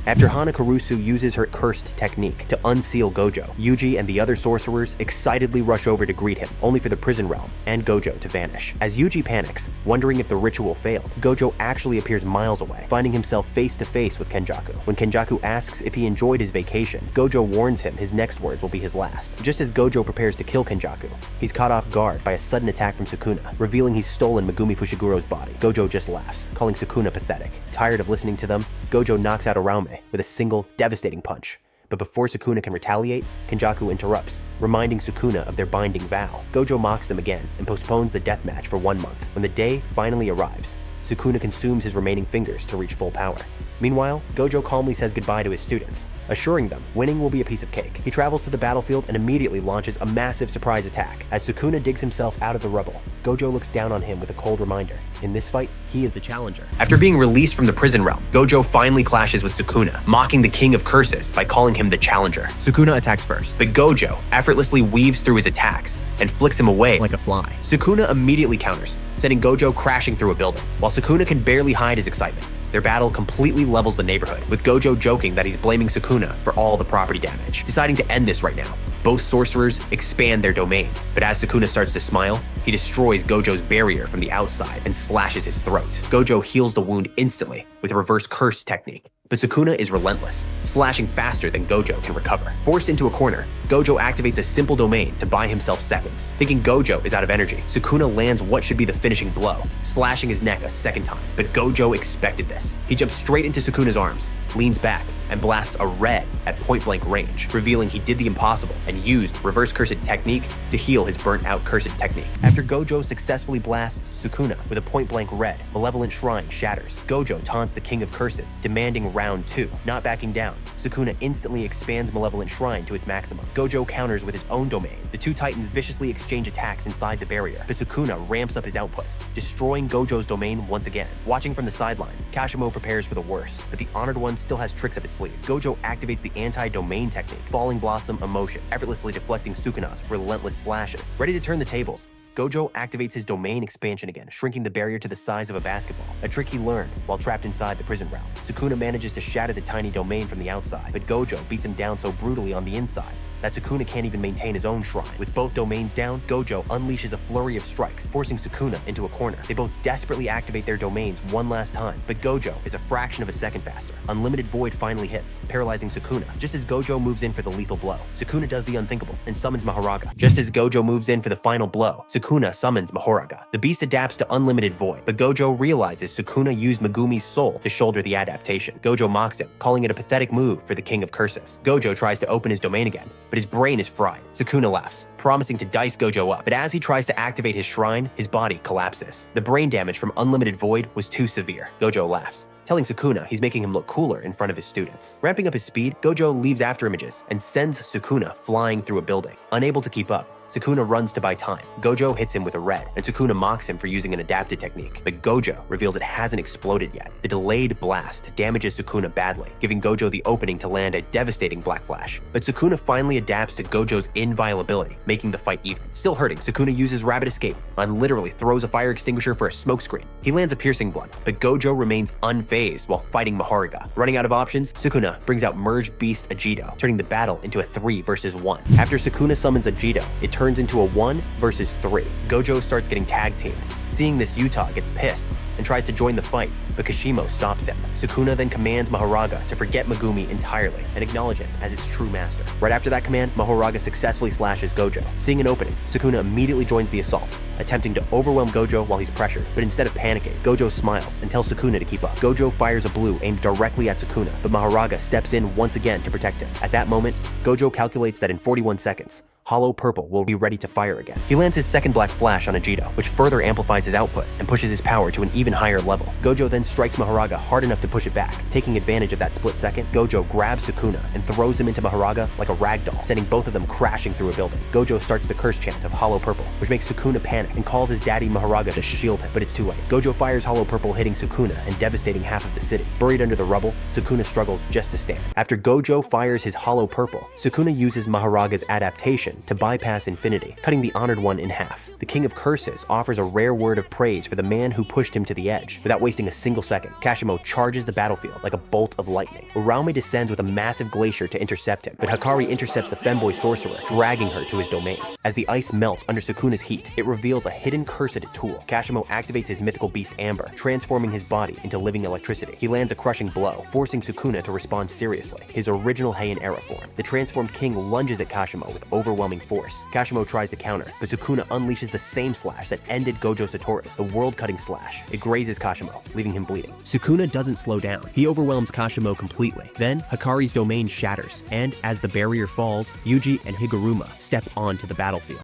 After Hana Kurusu uses her cursed technique to unseal Gojo, Yuji and the other sorcerers excitedly rush over to greet him, only for the prison realm and Gojo to vanish. As Yuji panics, wondering if the ritual failed, Gojo actually appears miles away, finding himself face to face with Kenjaku. When Kenjaku asks if he enjoyed his vacation, Gojo warns him his next words will be his last. Just as Gojo prepares to kill Kenjaku, he's caught off guard by a sudden attack from Sukuna, revealing he's stolen Megumi Fushiguro's body. Gojo just laughs, calling Sukuna pathetic. Tired of listening to them, Gojo knocks out Raume with a single, devastating punch. But before Sukuna can retaliate, Kenjaku interrupts, reminding Sukuna of their binding vow. Gojo mocks them again and postpones the deathmatch for 1 month. When the day finally arrives, Sukuna consumes his remaining fingers to reach full power. Meanwhile, Gojo calmly says goodbye to his students, assuring them winning will be a piece of cake. He travels to the battlefield and immediately launches a massive surprise attack. As Sukuna digs himself out of the rubble, Gojo looks down on him with a cold reminder. In this fight, he is the challenger. After being released from the prison realm, Gojo finally clashes with Sukuna, mocking the king of curses by calling him the challenger. Sukuna attacks first, but Gojo effortlessly weaves through his attacks and flicks him away like a fly. Sukuna immediately counters, sending Gojo crashing through a building. While Sukuna can barely hide his excitement, their battle completely levels the neighborhood, with Gojo joking that he's blaming Sukuna for all the property damage. Deciding to end this right now, both sorcerers expand their domains. But as Sukuna starts to smile, he destroys Gojo's barrier from the outside and slashes his throat. Gojo heals the wound instantly with a reverse curse technique. But Sukuna is relentless, slashing faster than Gojo can recover. Forced into a corner, Gojo activates a simple domain to buy himself seconds. Thinking Gojo is out of energy, Sukuna lands what should be the finishing blow, slashing his neck a second time. But Gojo expected this. He jumps straight into Sukuna's arms, leans back, and blasts a red at point-blank range, revealing he did the impossible and used reverse cursed technique to heal his burnt-out cursed technique. After Gojo successfully blasts Sukuna with a point-blank red, Malevolent Shrine shatters. Gojo taunts the King of Curses, demanding round 2. Not backing down, Sukuna instantly expands Malevolent Shrine to its maximum. Gojo counters with his own domain. The two titans viciously exchange attacks inside the barrier, but Sukuna ramps up his output, destroying Gojo's domain once again. Watching from the sidelines, Kashimo prepares for the worst, but the Honored One still has tricks up his sleeve. Gojo activates the anti-domain technique, Falling Blossom Emotion, effortlessly deflecting Sukuna's relentless slashes. Ready to turn the tables, Gojo activates his domain expansion again, shrinking the barrier to the size of a basketball, a trick he learned while trapped inside the prison realm. Sukuna manages to shatter the tiny domain from the outside, but Gojo beats him down so brutally on the inside that Sukuna can't even maintain his own shrine. With both domains down, Gojo unleashes a flurry of strikes, forcing Sukuna into a corner. They both desperately activate their domains one last time, but Gojo is a fraction of a second faster. Unlimited Void finally hits, paralyzing Sukuna. Just as Gojo moves in for the lethal blow, Sukuna does the unthinkable and summons Mahoraga. Just as Gojo moves in for the final blow, Sukuna summons Mahoraga. The beast adapts to Unlimited Void, but Gojo realizes Sukuna used Megumi's soul to shoulder the adaptation. Gojo mocks him, calling it a pathetic move for the King of Curses. Gojo tries to open his domain again, but his brain is fried. Sukuna laughs, promising to dice Gojo up, but as he tries to activate his shrine, his body collapses. The brain damage from Unlimited Void was too severe. Gojo laughs, telling Sukuna he's making him look cooler in front of his students. Ramping up his speed, Gojo leaves after images and sends Sukuna flying through a building. Unable to keep up, Sukuna runs to buy time. Gojo hits him with a red, and Sukuna mocks him for using an adapted technique. But Gojo reveals it hasn't exploded yet. The delayed blast damages Sukuna badly, giving Gojo the opening to land a devastating Black Flash. But Sukuna finally adapts to Gojo's inviolability, making the fight even. Still hurting, Sukuna uses Rapid Escape and literally throws a fire extinguisher for a smokescreen. He lands a piercing blood, but Gojo remains unfazed while fighting Mahoraga. Running out of options, Sukuna brings out Merged Beast Agito, turning the battle into a 3 versus 1. After Sukuna summons Agito, it turns into a 1 versus 3. Gojo starts getting tag teamed. Seeing this, Utah gets pissed and tries to join the fight, but Kashimo stops him. Sukuna then commands Mahoraga to forget Megumi entirely and acknowledge him as its true master. Right after that command, Mahoraga successfully slashes Gojo. Seeing an opening, Sukuna immediately joins the assault, attempting to overwhelm Gojo while he's pressured, but instead of panicking, Gojo smiles and tells Sukuna to keep up. Gojo fires a blue aimed directly at Sukuna, but Mahoraga steps in once again to protect him. At that moment, Gojo calculates that in 41 seconds, Hollow Purple will be ready to fire again. He lands his second Black Flash on Agito, which further amplifies his output and pushes his power to an even higher level. Gojo then strikes Mahoraga hard enough to push it back. Taking advantage of that split second, Gojo grabs Sukuna and throws him into Mahoraga like a ragdoll, sending both of them crashing through a building. Gojo starts the curse chant of Hollow Purple, which makes Sukuna panic and calls his daddy Mahoraga to shield him, but it's too late. Gojo fires Hollow Purple, hitting Sukuna and devastating half of the city. Buried under the rubble, Sukuna struggles just to stand. After Gojo fires his Hollow Purple, Sukuna uses Mahoraga's adaptation adaptation to bypass infinity, cutting the Honored One in half. The King of Curses offers a rare word of praise for the man who pushed him to the edge. Without wasting a single second, Kashimo charges the battlefield like a bolt of lightning. Uraume descends with a massive glacier to intercept him, but Hikari intercepts the femboy sorcerer, dragging her to his domain. As the ice melts under Sukuna's heat, it reveals a hidden cursed tool. Kashimo activates his mythical beast Amber, transforming his body into living electricity. He lands a crushing blow, forcing Sukuna to respond seriously, his original Heian era form. The transformed king lunges at Kashimo with overwhelming force. Kashimo tries to counter, but Sukuna unleashes the same slash that ended Gojo Satoru, the world-cutting slash. It grazes Kashimo, leaving him bleeding. Sukuna doesn't slow down. He overwhelms Kashimo completely. Then, Hikari's domain shatters, and as the barrier falls, Yuji and Higuruma step onto the battlefield.